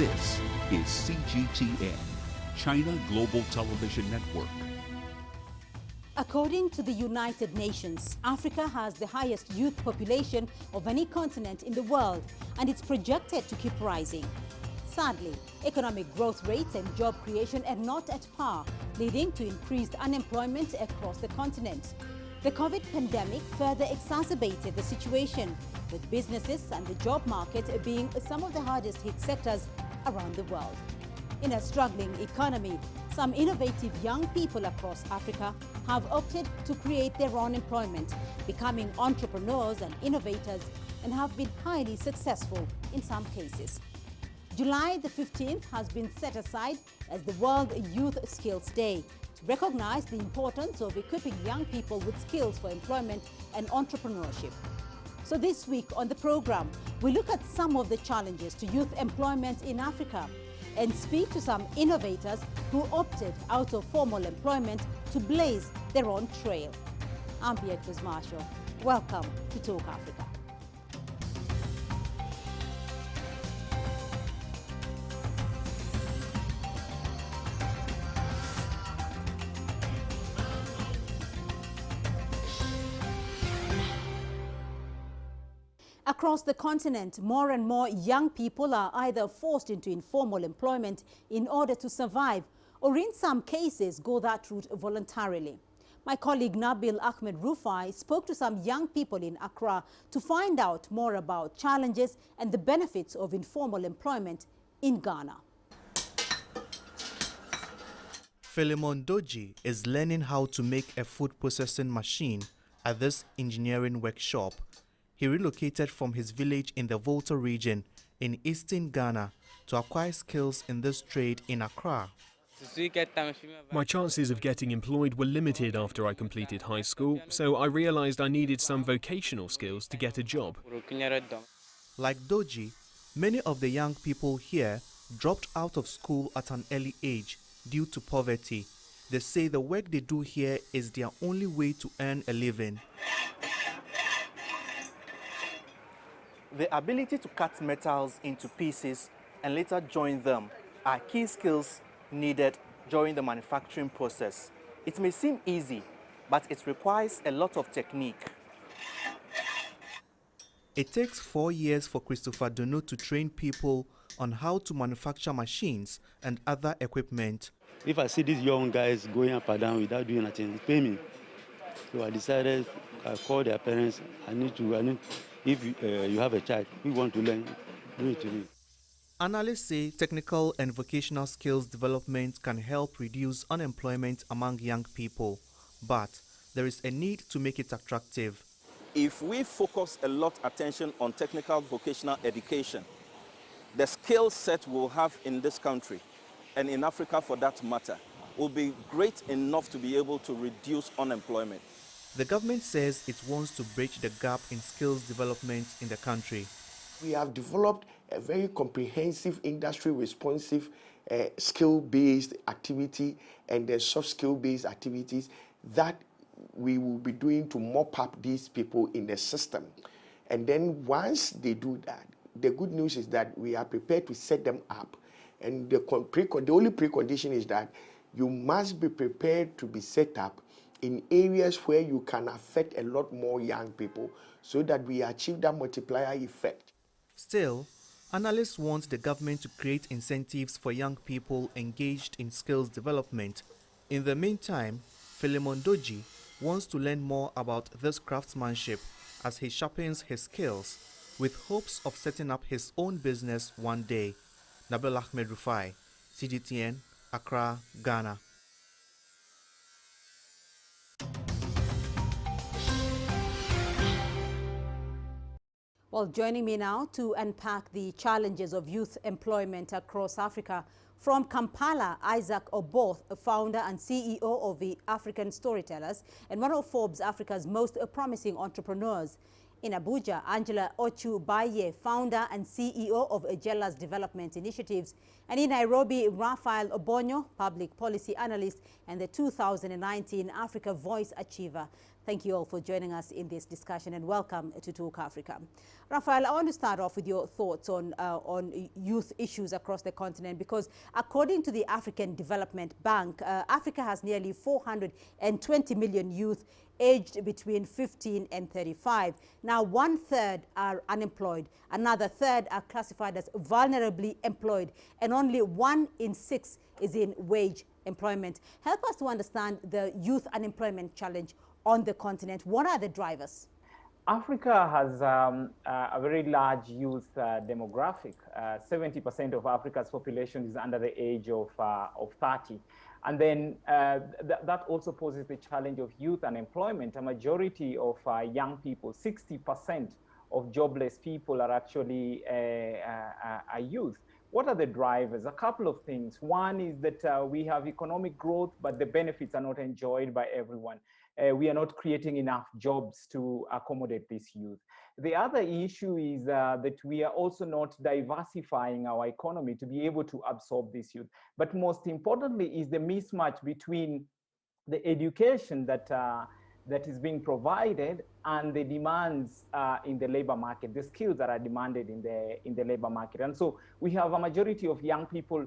This is CGTN, China Global Television Network. According to the United Nations, Africa has the highest youth population of any continent in the world, and it's projected to keep rising. Sadly, economic growth rates and job creation are not at par, leading to increased unemployment across the continent. The COVID pandemic further exacerbated the situation, with businesses and the job market being some of the hardest hit sectors around the world. In a struggling economy, some innovative young people across Africa have opted to create their own employment, becoming entrepreneurs and innovators, and have been highly successful in some cases. July the 15th has been set aside as the World Youth Skills Day to recognize the importance of equipping young people with skills for employment and entrepreneurship. So this week on the program, we look at some of the challenges to youth employment in Africa and speak to some innovators who opted out of formal employment to blaze their own trail. I'm Beatrice Marshall. Welcome to Talk Africa. Across the continent, more and more young people are either forced into informal employment in order to survive, or in some cases go that route voluntarily. My colleague Nabil Ahmed Rufai spoke to some young people in Accra to find out more about challenges and the benefits of informal employment in Ghana. Philemon Doji is learning how to make a food processing machine at this engineering workshop. He relocated from his village in the Volta region in eastern Ghana to acquire skills in this trade in Accra. My chances of getting employed were limited after I completed high school, so I realized I needed some vocational skills to get a job. Like Doji, many of the young people here dropped out of school at an early age due to poverty. They say the work they do here is their only way to earn a living. The ability to cut metals into pieces and later join them are key skills needed during the manufacturing process. It may seem easy, but it requires a lot of technique. It takes 4 years for Christopher Dono to train people on how to manufacture machines and other equipment. If I see these young guys going up and down without doing anything, they pay me. So I decided, I called their parents, if you have a child, we want to learn, do it to me. Analysts say technical and vocational skills development can help reduce unemployment among young people, but there is a need to make it attractive. If we focus a lot of attention on technical vocational education, the skill set we'll have in this country, and in Africa for that matter, will be great enough to be able to reduce unemployment. The government says it wants to bridge the gap in skills development in the country. We have developed a very comprehensive industry-responsive skill-based activity and the soft skill-based activities that we will be doing to mop up these people in the system. And then once they do that, the good news is that we are prepared to set them up. And the only precondition is that you must be prepared to be set up in areas where you can affect a lot more young people so that we achieve that multiplier effect. Still, analysts want the government to create incentives for young people engaged in skills development. In the meantime, Philemon Doji wants to learn more about this craftsmanship as he sharpens his skills with hopes of setting up his own business one day. Nabil Ahmed Rufai, CGTN, Accra, Ghana. Well, joining me now to unpack the challenges of youth employment across Africa, from Kampala, Isaac Oboth, a founder and CEO of the African Storytellers and one of Forbes Africa's most promising entrepreneurs. In Abuja, Angela Ochu Baye, founder and CEO of Agela's Development Initiatives. And in Nairobi, Raphael Obonyo, public policy analyst and the 2019 Africa Voice Achiever. Thank you all for joining us in this discussion, and welcome to Talk Africa. Raphael, I want to start off with your thoughts on youth issues across the continent, because according to the African Development Bank, Africa has nearly 420 million youth aged between 15 and 35. Now, 1/3 are unemployed, another third are classified as vulnerably employed, and only 1 in 6 is in wage employment. Help us to understand the youth unemployment challenge on the continent. What are the drivers? Africa has a very large youth demographic. 70% of Africa's population is under the age of 30. And then that also poses the challenge of youth unemployment. A majority of young people, 60% of jobless people are actually youth. What are the drivers? A couple of things. One is that we have economic growth, but the benefits are not enjoyed by everyone. We are not creating enough jobs to accommodate this youth. The other issue is that we are also not diversifying our economy to be able to absorb this youth. But most importantly is the mismatch between the education that is being provided and the demands in the labor market, the skills that are demanded in the labor market. And so we have a majority of young people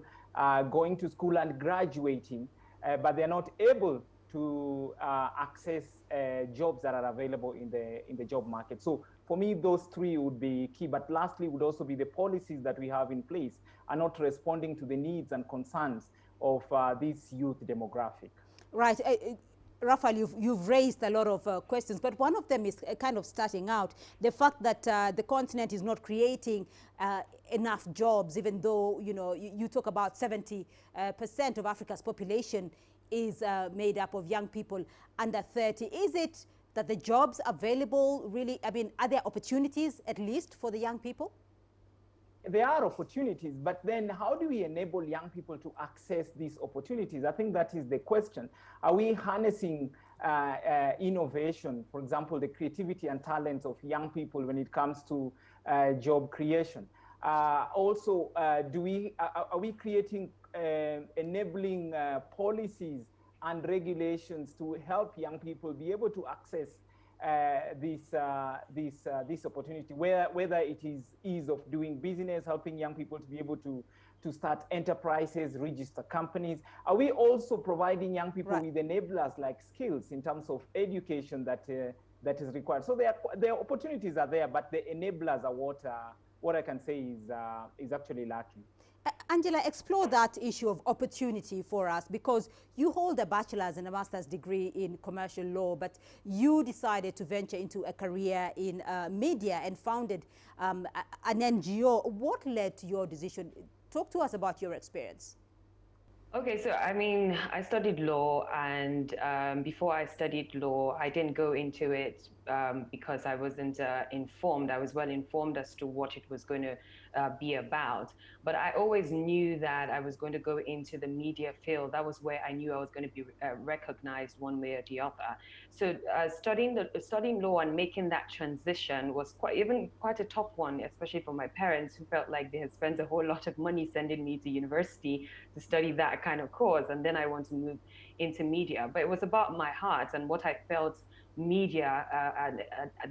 going to school and graduating, but they're not able to access jobs that are available in the job market. So for me, those three would be key. But lastly would also be the policies that we have in place are not responding to the needs and concerns of this youth demographic. Right. Raphael, you've raised a lot of questions, but one of them is kind of starting out, the fact that the continent is not creating enough jobs, even though, you talk about 70% of Africa's population is made up of young people under 30. Is it that the jobs available really, are there opportunities at least for the young people? There are opportunities, but then how do we enable young people to access these opportunities? I think that is the question. Are we harnessing innovation, for example, the creativity and talents of young people when it comes to job creation? Also, are we creating enabling policies and regulations to help young people be able to access this opportunity, whether it is ease of doing business, helping young people to be able to start enterprises, register companies? Are we also providing young people with enablers like skills in terms of education that is required? So the opportunities are there, but the enablers are what I can say is actually lacking. Angela, explore that issue of opportunity for us, because you hold a bachelor's and a master's degree in commercial law, but you decided to venture into a career in media and founded an NGO. What led to your decision? Talk to us about your experience. Okay, so I studied law, and before I studied law, I didn't go into it because I wasn't informed. I was well informed as to what it was going to be about. But I always knew that I was going to go into the media field. That was where I knew I was going to be recognized one way or the other. So studying law and making that transition was quite a tough one, especially for my parents, who felt like they had spent a whole lot of money sending me to university to study that kind of course, and then I want to move into media. But it was about my heart and what I felt media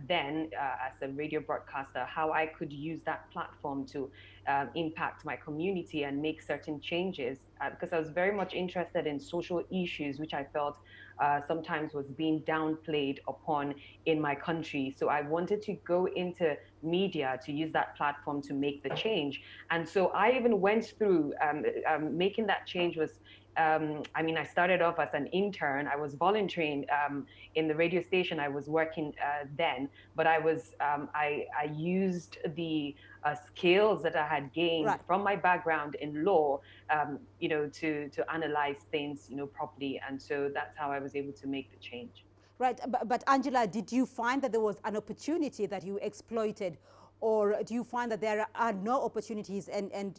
then as a radio broadcaster, how I could use that platform to impact my community and make certain changes, because I was very much interested in social issues, which I felt sometimes was being downplayed upon in my country. So I wanted to go into media to use that platform to make the change. And so I even went through making that change was I started off as an intern. I was volunteering in the radio station I was working then, but I used the skills that I had gained from my background in law, to analyze things, properly. And so that's how I was able to make the change. Right, but Angela, did you find that there was an opportunity that you exploited, or do you find that there are no opportunities and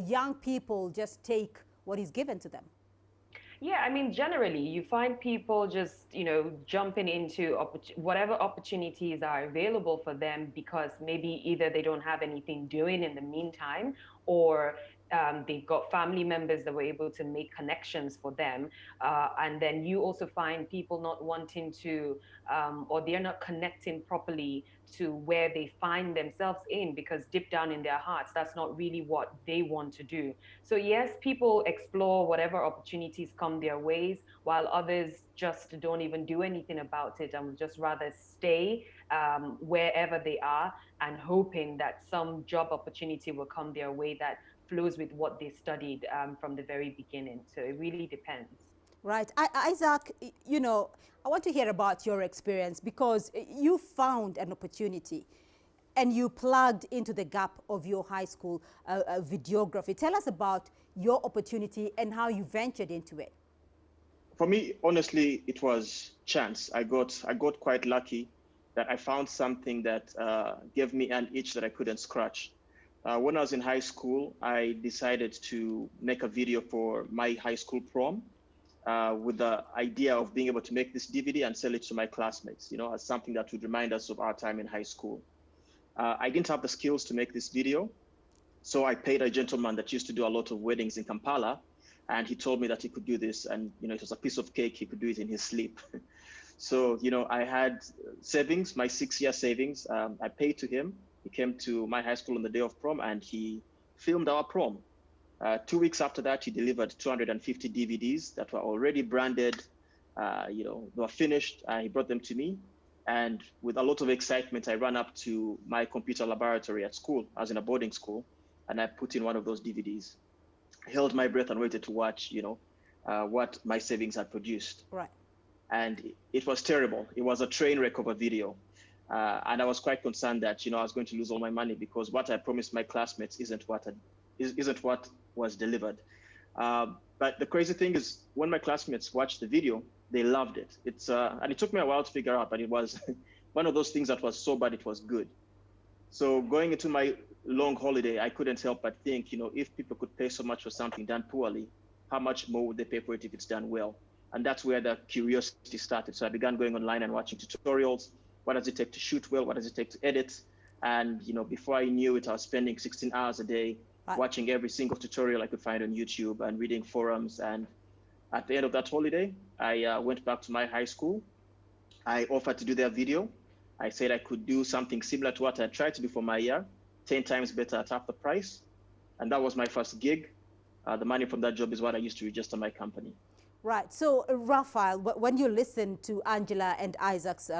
young people just take what is given to them? Yeah, generally, you find people just, jumping into whatever opportunities are available for them because maybe either they don't have anything doing in the meantime, or they've got family members that were able to make connections for them. And then you also find people not wanting to, or they're not connecting properly to where they find themselves in, because deep down in their hearts, that's not really what they want to do. So yes, people explore whatever opportunities come their ways, while others just don't even do anything about it and would just rather stay wherever they are, and hoping that some job opportunity will come their way that flows with what they studied from the very beginning. So it really depends. Right. Isaac, you know, I want to hear about your experience, because you found an opportunity and you plugged into the gap of your high school videography. Tell us about your opportunity and how you ventured into it. For me, honestly, it was chance. I got quite lucky that I found something that gave me an itch that I couldn't scratch. When I was in high school, I decided to make a video for my high school prom with the idea of being able to make this DVD and sell it to my classmates, you know, as something that would remind us of our time in high school. I didn't have the skills to make this video, so I paid a gentleman that used to do a lot of weddings in Kampala, and he told me that he could do this, and you know, it was a piece of cake. He could do it in his sleep. So you know, I had savings, my 6-year savings. I paid to him. He came to my high school on the day of prom, and he filmed our prom. 2 weeks after that, he delivered 250 DVDs that were already branded. You know, they were finished. He brought them to me. And with a lot of excitement, I ran up to my computer laboratory at school. I was in a boarding school, and I put in one of those DVDs. Held my breath and waited to watch, you know, what my savings had produced. Right. And it was terrible. It was a train wreck of a video. And I was quite concerned that, you know, I was going to lose all my money, because what I promised my classmates isn't what was delivered. But the crazy thing is, when my classmates watched the video, they loved it. And it took me a while to figure out, but it was one of those things that was so bad it was good. So going into my long holiday, I couldn't help but think, you know, if people could pay so much for something done poorly, how much more would they pay for it if it's done well? And that's where the curiosity started. So I began going online and watching tutorials. What does it take to shoot well? What does it take to edit? And, you know, before I knew it, I was spending 16 hours a day watching every single tutorial I could find on YouTube and reading forums. And at the end of that holiday, I went back to my high school. I offered to do their video. I said I could do something similar to what I tried to do for my year, 10 times better at half the price. And that was my first gig. The money from that job is what I used to register my company. Right. So, Raphael, when you listen to Angela and Isaac's,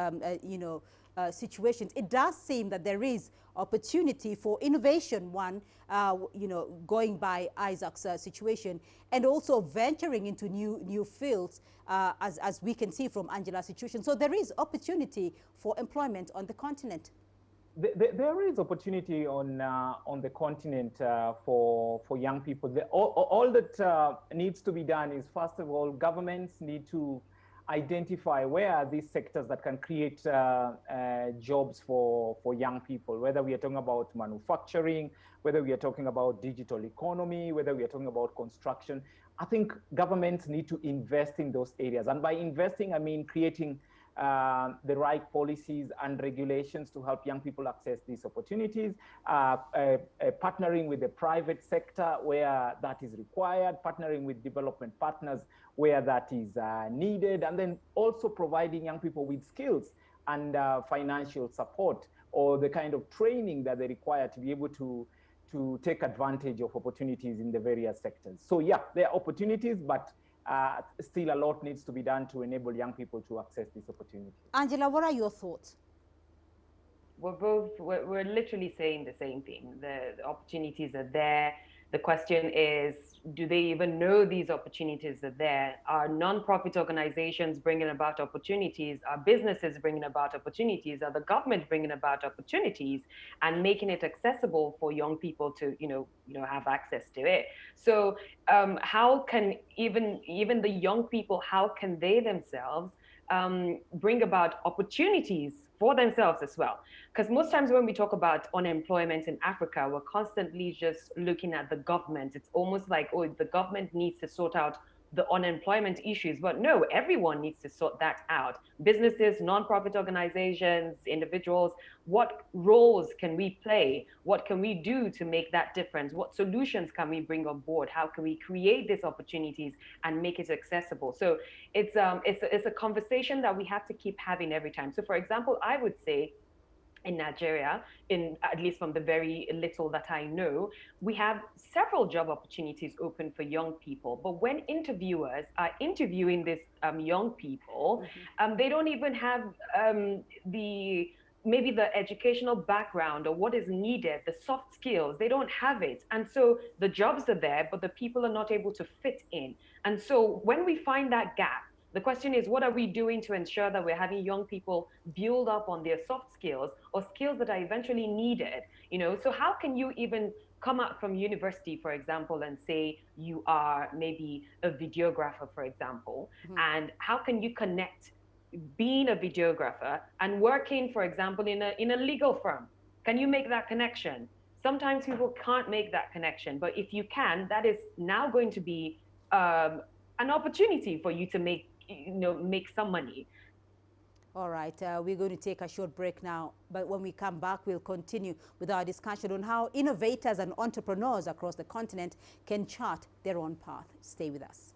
situations, it does seem that there is opportunity for innovation, going by Isaac's situation, and also venturing into new fields, as we can see from Angela's situation. So there is opportunity for employment on the continent. There is opportunity on the continent for young people. All that needs to be done is, first of all, governments need to identify where are these sectors that can create jobs for young people, whether we are talking about manufacturing, whether we are talking about digital economy, whether we are talking about construction. I think governments need to invest in those areas. And by investing, I mean creating the right policies and regulations to help young people access these opportunities, partnering with the private sector where that is required, partnering with development partners where that is needed, and then also providing young people with skills and financial support, or the kind of training that they require to be able to take advantage of opportunities in the various sectors. So yeah, there are opportunities, but still a lot needs to be done to enable young people to access these opportunities. Angela, what are your thoughts? We're literally saying the same thing. The opportunities are there. The question is, do they even know these opportunities are there? Are non-profit organizations bringing about opportunities? Are businesses bringing about opportunities? Are the government bringing about opportunities and making it accessible for young people to, have access to it? So how can even the young people, how can they themselves bring about opportunities for themselves as well? Because most times when we talk about unemployment in Africa, we're constantly just looking at the government. It's almost like, oh, the government needs to sort out the unemployment issues. But no, everyone needs to sort that out. Businesses, non-profit organizations, individuals, what roles can we play? What can we do to make that difference? What solutions can we bring on board? How can we create these opportunities and make it accessible? So it's a conversation that we have to keep having every time. So for example, I would say in Nigeria, in at least from the very little that I know, we have several job opportunities open for young people. But when interviewers are interviewing these young people, they don't even have the maybe the educational background or what is needed, the soft skills, they don't have it. And so the jobs are there, but the people are not able to fit in. And so when we find that gap, the question is, what are we doing to ensure that we're having young people build up on their soft skills or skills that are eventually needed? You know, so how can you even come out from university, for example, and say you are maybe a videographer, for example, and how can you connect being a videographer and working, for example, in a legal firm? Can you make that connection? Sometimes people can't make that connection, but if you can, that is now going to be an opportunity for you to make some money. All right, we're going to take a short break now, but when we come back, we'll continue with our discussion on how innovators and entrepreneurs across the continent can chart their own path. Stay with us.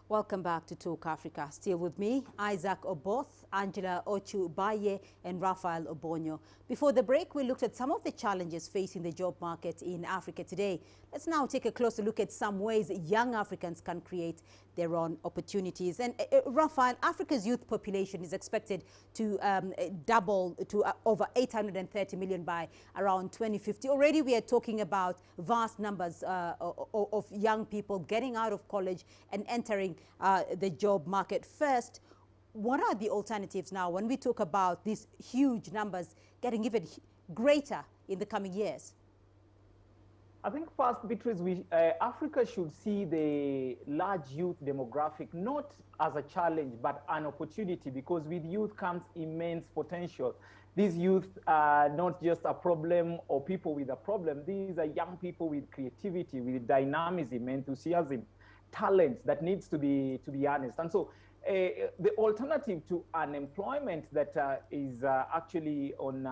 Welcome back to Talk Africa. Still with me, Isaac Oboth, Angela Ochu-Baye, and Raphael Obonyo. Before the break, we looked at some of the challenges facing the job market in Africa today. Let's now take a closer look at some ways young Africans can create their own opportunities. And Raphael, Africa's youth population is expected to double to over 830 million by around 2050. Already we are talking about vast numbers of young people getting out of college and entering the job market. First, what are the alternatives now when we talk about these huge numbers getting even greater in the coming years? I think first, Beatrice, Africa should see the large youth demographic not as a challenge, but an opportunity, because with youth comes immense potential. These youth are not just a problem or people with a problem. These are young people with creativity, with dynamism, enthusiasm, talent that needs to be harnessed. And so the alternative to unemployment that is actually on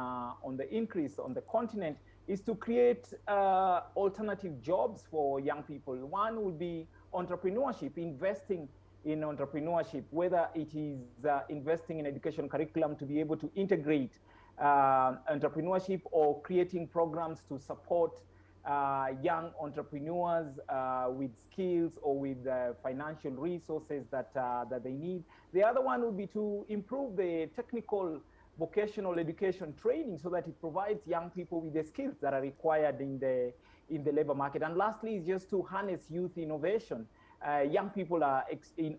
the increase on the continent is to create alternative jobs for young people. One would be entrepreneurship, investing in entrepreneurship, whether it is investing in education curriculum to be able to integrate entrepreneurship, or creating programs to support young entrepreneurs with skills or with financial resources that they need. The other one would be to improve the technical vocational education training so that it provides young people with the skills that are required in the labor market. And lastly is just to harness youth innovation. Young people are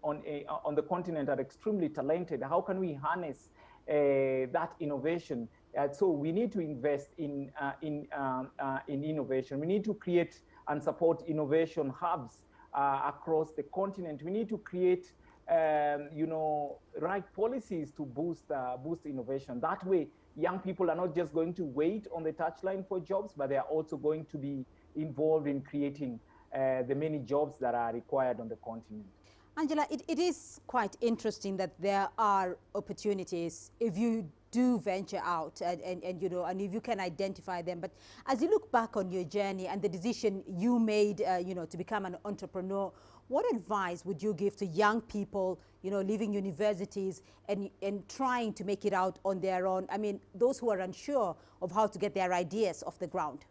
on the continent are extremely talented. How can we harness that innovation? So we need to invest in innovation. We need to create and support innovation hubs across the continent. We need to create right policies to boost innovation. That way, young people are not just going to wait on the touchline for jobs, but they are also going to be involved in creating the many jobs that are required on the continent. Angela, it is quite interesting that there are opportunities if you do venture out and if you can identify them. But as you look back on your journey and the decision you made, to become an entrepreneur, what advice would you give to young people, leaving universities and trying to make it out on their own? I mean, those who are unsure of how to get their ideas off the ground.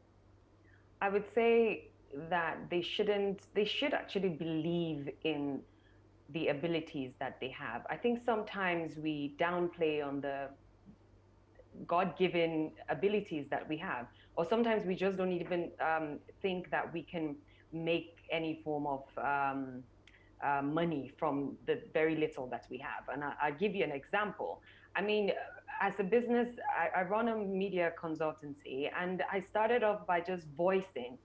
I would say that they should actually believe in the abilities that they have. I think sometimes we downplay on the God-given abilities that we have. Or sometimes we just don't even think that we can make any form of money from the very little that we have. And I'll give you an example. I mean, as a business, I run a media consultancy, and I started off by just voicing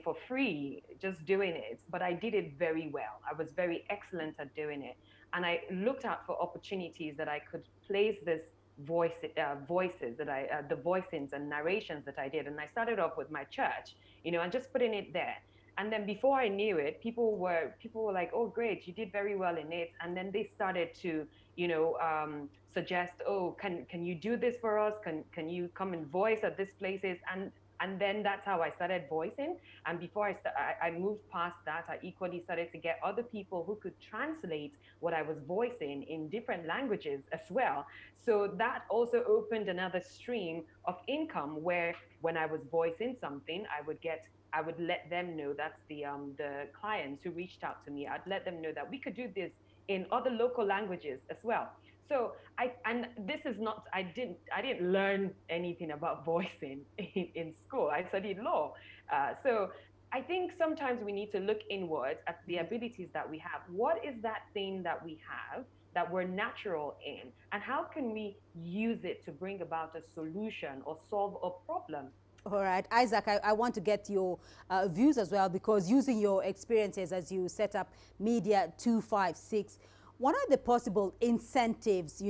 for free, just doing it. But I did it very well. I was very excellent at doing it. And I looked out for opportunities that I could place this voices that the voicings and narrations that I did. And I started off with my church, and just putting it there. And then before I knew it, people were like, "Oh, great, you did very well in it." And then they started to, suggest, "Oh, can you do this for us? Can you come and voice at these places?" And then that's how I started voicing. And before I moved past that, I equally started to get other people who could translate what I was voicing in different languages as well. So that also opened another stream of income, where when I was voicing something, I would let them know, that's the clients who reached out to me, I'd let them know that we could do this in other local languages as well. So this is not, I didn't learn anything about voicing in school. I studied law. So I think sometimes we need to look inwards at the abilities that we have. What is that thing that we have that we're natural in? And how can we use it to bring about a solution or solve a problem? All right, Isaac, I want to get your views as well, because using your experiences as you set up Media 256, what are the possible incentives,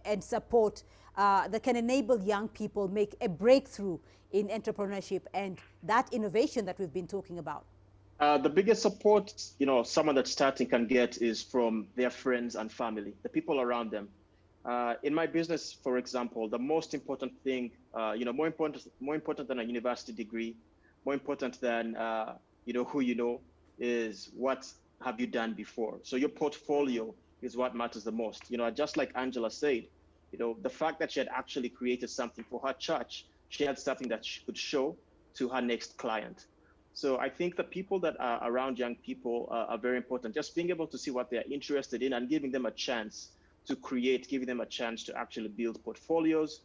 and support that can enable young people make a breakthrough in entrepreneurship and that innovation that we've been talking about? The biggest support, someone that's starting can get is from their friends and family, the people around them. In my business, for example, the most important thing, more important than a university degree, more important than who you know, is what have you done before. So your portfolio is what matters the most. Just like Angela said, the fact that she had actually created something for her church, she had something that she could show to her next client. So I think the people that are around young people are very important. Just being able to see what they're interested in and giving them a chance to create, giving them a chance to actually build portfolios,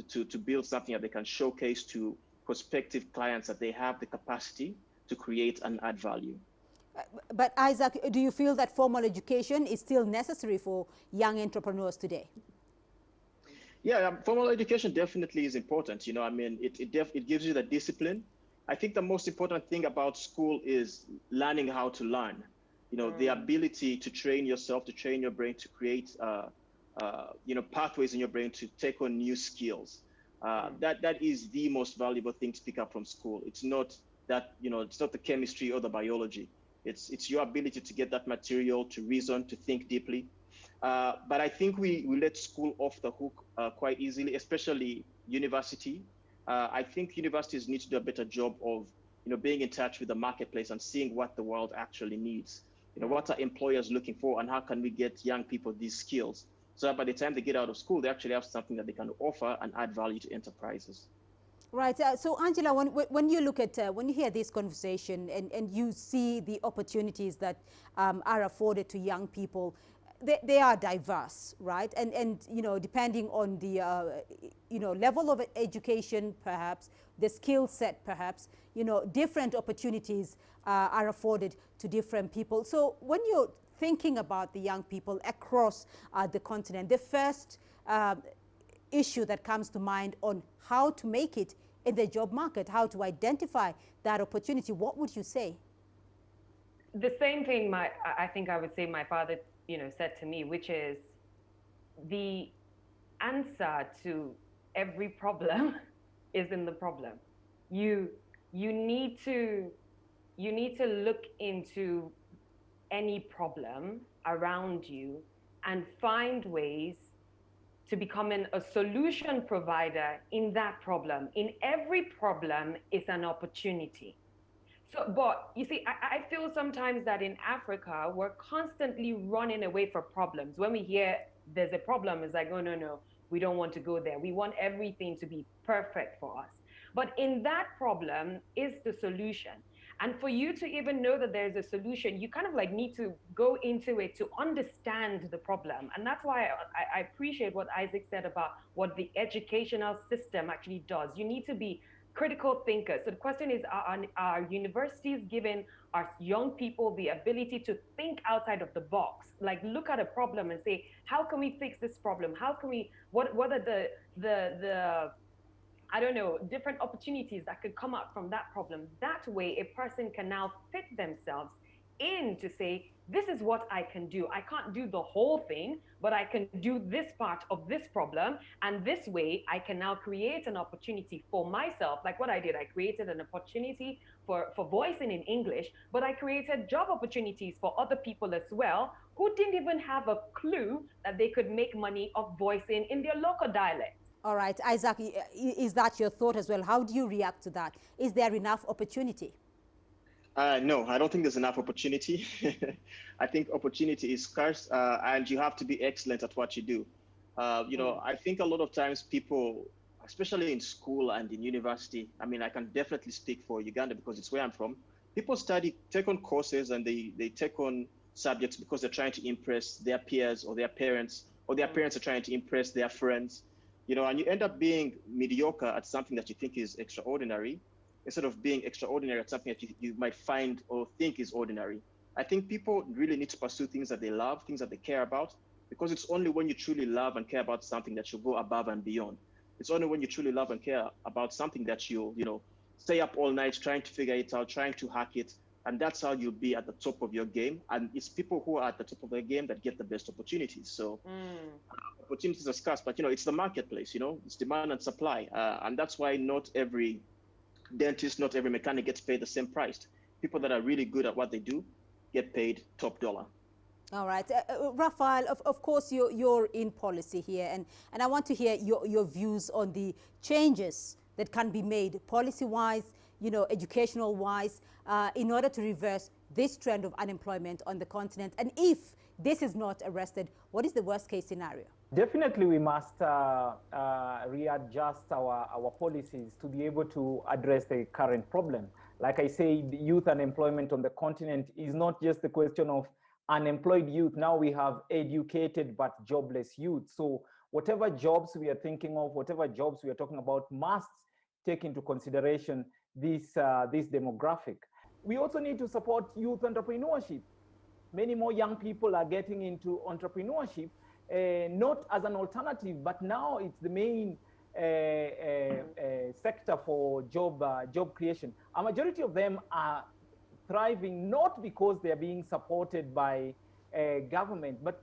to build something that they can showcase to prospective clients, that they have the capacity to create and add value. But Isaac, do you feel that formal education is still necessary for young entrepreneurs today? Yeah, formal education definitely is important. It gives you the discipline. I think the most important thing about school is learning how to learn. The ability to train yourself, to train your brain, to create, pathways in your brain to take on new skills. That is the most valuable thing to pick up from school. It's not that, it's not the chemistry or the biology. It's your ability to get that material, to reason, to think deeply. But I think we let school off the hook quite easily, especially university. I think universities need to do a better job of, being in touch with the marketplace and seeing what the world actually needs. What are employers looking for, and how can we get young people these skills, so that by the time they get out of school, they actually have something that they can offer and add value to enterprises. Right. So, Angela, when you look at, when you hear this conversation and you see the opportunities that are afforded to young people, they are diverse, right? And depending on the level of education, perhaps the skill set, perhaps different opportunities are afforded to different people. So when you're thinking about the young people across the continent, the first issue that comes to mind on how to make it in the job market, how to identify that opportunity, what would you say? The same thing I think I would say my father said to me, which is the answer to every problem is in the problem. You need to look into any problem around you and find ways to becoming a solution provider in that problem. In every problem is an opportunity. So, but you see, I feel sometimes that in Africa, we're constantly running away from problems. When we hear there's a problem, it's like, oh, no, we don't want to go there. We want everything to be perfect for us. But in that problem is the solution. And for you to even know that there's a solution, you kind of like need to go into it to understand the problem. And that's why I appreciate what Isaac said about what the educational system actually does. You need to be critical thinkers. So the question is, are universities giving our young people the ability to think outside of the box? Like look at a problem and say, how can we fix this problem? How can we, what are the I don't know, different opportunities that could come up from that problem? That way, a person can now fit themselves in to say, this is what I can do. I can't do the whole thing, but I can do this part of this problem. And this way, I can now create an opportunity for myself. Like what I did, I created an opportunity for voicing in English, but I created job opportunities for other people as well who didn't even have a clue that they could make money of voicing in their local dialect. All right, Isaac, is that your thought as well? How do you react to that? Is there enough opportunity? No, I don't think there's enough opportunity. I think opportunity is scarce, and you have to be excellent at what you do. I think a lot of times people, especially in school and in university, I mean, I can definitely speak for Uganda because it's where I'm from. People take on courses and they take on subjects because they're trying to impress their peers or their parents, or their parents are trying to impress their friends. And you end up being mediocre at something that you think is extraordinary, instead of being extraordinary at something that you might find or think is ordinary. I think people really need to pursue things that they love, things that they care about, because it's only when you truly love and care about something that you go above and beyond. It's only when you truly love and care about something that you stay up all night trying to figure it out, trying to hack it, and that's how you'll be at the top of your game. And it's people who are at the top of their game that get the best opportunities. So opportunities are scarce, but it's the marketplace, it's demand and supply. And that's why not every dentist, not every mechanic gets paid the same price. People that are really good at what they do get paid top dollar. All right. Raphael, of course, you're in policy here, and I want to hear your views on the changes that can be made policy-wise, educational-wise, in order to reverse this trend of unemployment on the continent. And if this is not arrested, what is the worst-case scenario? Definitely, we must readjust our policies to be able to address the current problem. Like I say, youth unemployment on the continent is not just a question of unemployed youth. Now we have educated but jobless youth. So whatever jobs we are thinking of, whatever jobs we are talking about, must take into consideration this demographic. We also need to support youth entrepreneurship. Many more young people are getting into entrepreneurship, not as an alternative, but now it's the main sector for job creation. A majority of them are thriving not because they are being supported by government, but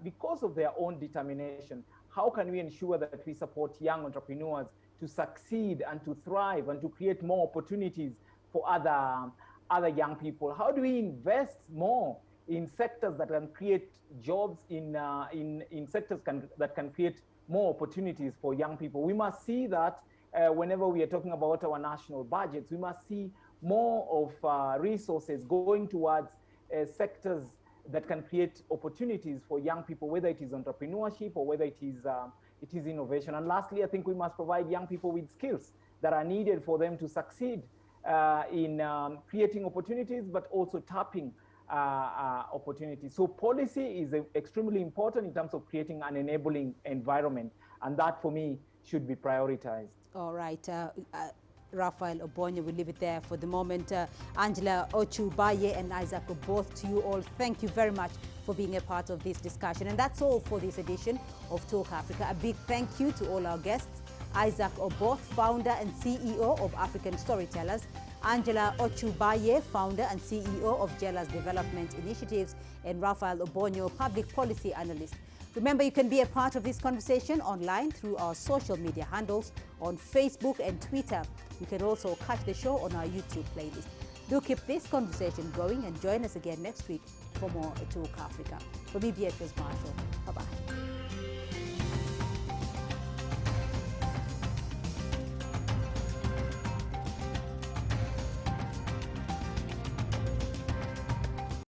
because of their own determination. How can we ensure that we support young entrepreneurs to succeed and to thrive and to create more opportunities for other young people? How do we invest more in sectors that can create jobs, in sectors that can create more opportunities for young people? We must see that whenever we are talking about our national budgets, we must see more of resources going towards sectors that can create opportunities for young people, whether it is entrepreneurship or whether it is innovation. And lastly, I think we must provide young people with skills that are needed for them to succeed in creating opportunities, but also tapping opportunities. So policy is extremely important in terms of creating an enabling environment, and that for me should be prioritized. All right. Raphael Obonyo, we'll leave it there for the moment. Angela Ochubaye and Isaac, both to you all, thank you very much for being a part of this discussion. And that's all for this edition of Talk Africa. A big thank you to all our guests: Isaac Oboth, founder and CEO of African Storytellers; Angela Ochubaye, founder and CEO of Jella's Development Initiatives; and Raphael Obonyo, public policy analyst. Remember, you can be a part of this conversation online through our social media handles on Facebook and Twitter. You can also catch the show on our YouTube playlist. Do keep this conversation going and join us again next week for more Talk Africa. For me, Beatrice Marshall. Bye-bye.